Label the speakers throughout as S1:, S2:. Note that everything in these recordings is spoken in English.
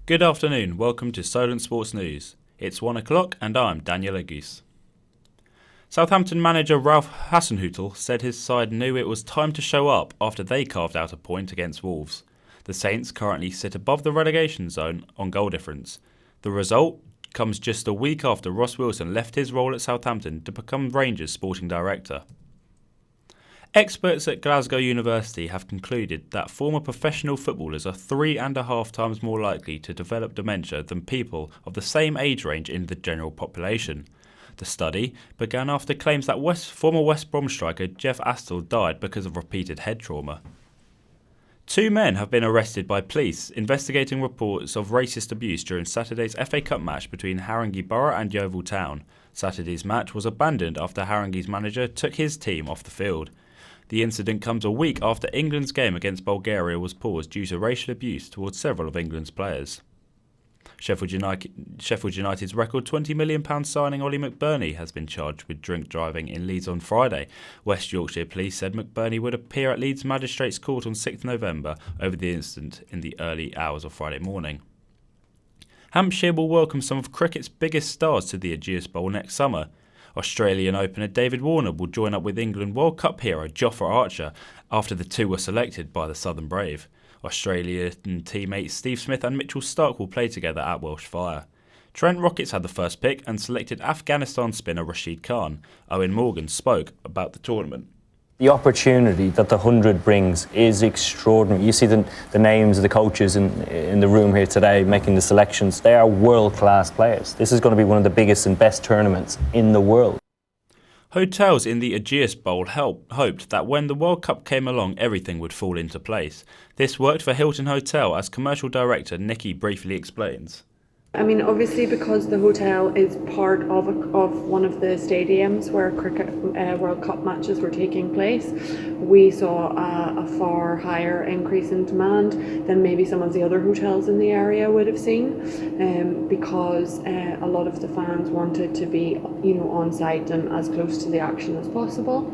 S1: Good afternoon, welcome to Solent Sports News. It's 1 o'clock and I'm Daniel Agus. Southampton manager Ralph Hasenhüttl said his side knew it was time to show up after they carved out a point against Wolves. The Saints currently sit above the relegation zone on goal difference. The result comes just a week after Ross Wilson left his role at Southampton to become Rangers sporting director. Experts at Glasgow University have concluded that former professional footballers are 3.5 times more likely to develop dementia than people of the same age range in the general population. The study began after claims that former West Brom striker Jeff Astle died because of repeated head trauma. 2 men have been arrested by police investigating reports of racist abuse during Saturday's FA Cup match between Haringey Borough and Yeovil Town. Saturday's match was abandoned after Haringey's manager took his team off the field. The incident comes a week after England's game against Bulgaria was paused due to racial abuse towards several of England's players. Sheffield United's record £20 million signing Ollie McBurnie has been charged with drink driving in Leeds on Friday. West Yorkshire Police said McBurnie would appear at Leeds Magistrates Court on 6 November over the incident in the early hours of Friday morning. Hampshire will welcome some of cricket's biggest stars to the Ageas Bowl next summer. Australian opener David Warner will join up with England World Cup hero Jofra Archer after the two were selected by the Southern Brave. Australian teammates Steve Smith and Mitchell Starc will play together at Welsh Fire. Trent Rockets had the first pick and selected Afghanistan spinner Rashid Khan. Owen Morgan spoke about the tournament.
S2: The opportunity that the 100 brings is extraordinary. You see the names of the coaches in the room here today making the selections. They are world-class players. This is going to be one of the biggest and best tournaments in the world.
S1: Hotels in the Ageas Bowl hoped that when the World Cup came along, everything would fall into place. This worked for Hilton Hotel, as commercial director Nikki briefly explains.
S3: I mean, obviously, because the hotel is part of one of the stadiums where cricket World Cup matches were taking place, we saw a far higher increase in demand than maybe some of the other hotels in the area would have seen, because a lot of the fans wanted to be, on site and as close to the action as possible.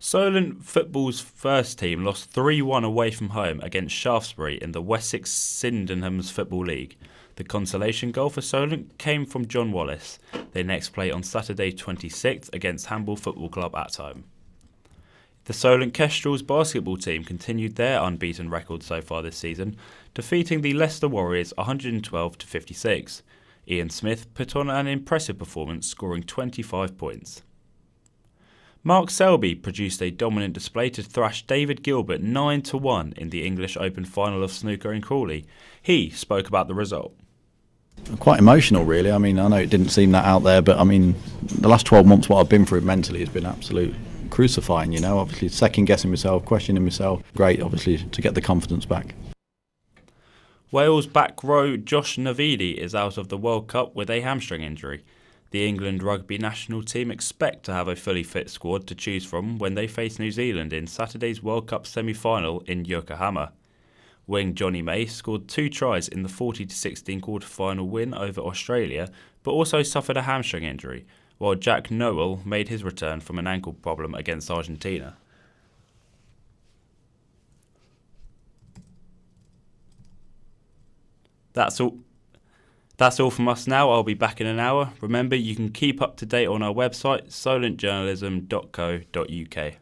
S1: Solent Football's first team lost 3-1 away from home against Shaftesbury in the Wessex Sydenham's Football League. The consolation goal for Solent came from John Wallace. They next play on Saturday 26th against Hamble Football Club at home. The Solent Kestrels basketball team continued their unbeaten record so far this season, defeating the Leicester Warriors 112-56. Ian Smith put on an impressive performance, scoring 25 points. Mark Selby produced a dominant display to thrash David Gilbert 9-1 in the English Open final of snooker in Crawley. He spoke about the result.
S4: Quite emotional, really. I mean, I know it didn't seem that out there, but I mean, the last 12 months, what I've been through mentally has been absolute crucifying, Obviously, second-guessing myself, questioning myself. Great, obviously, to get the confidence back.
S1: Wales back row Josh Navidi is out of the World Cup with a hamstring injury. The England rugby national team expect to have a fully fit squad to choose from when they face New Zealand in Saturday's World Cup semi-final in Yokohama. Wing Johnny May scored 2 tries in the 40-16 quarter-final win over Australia, but also suffered a hamstring injury, while Jack Nowell made his return from an ankle problem against Argentina. That's all from us now. I'll be back in an hour. Remember, you can keep up to date on our website, solentjournalism.co.uk.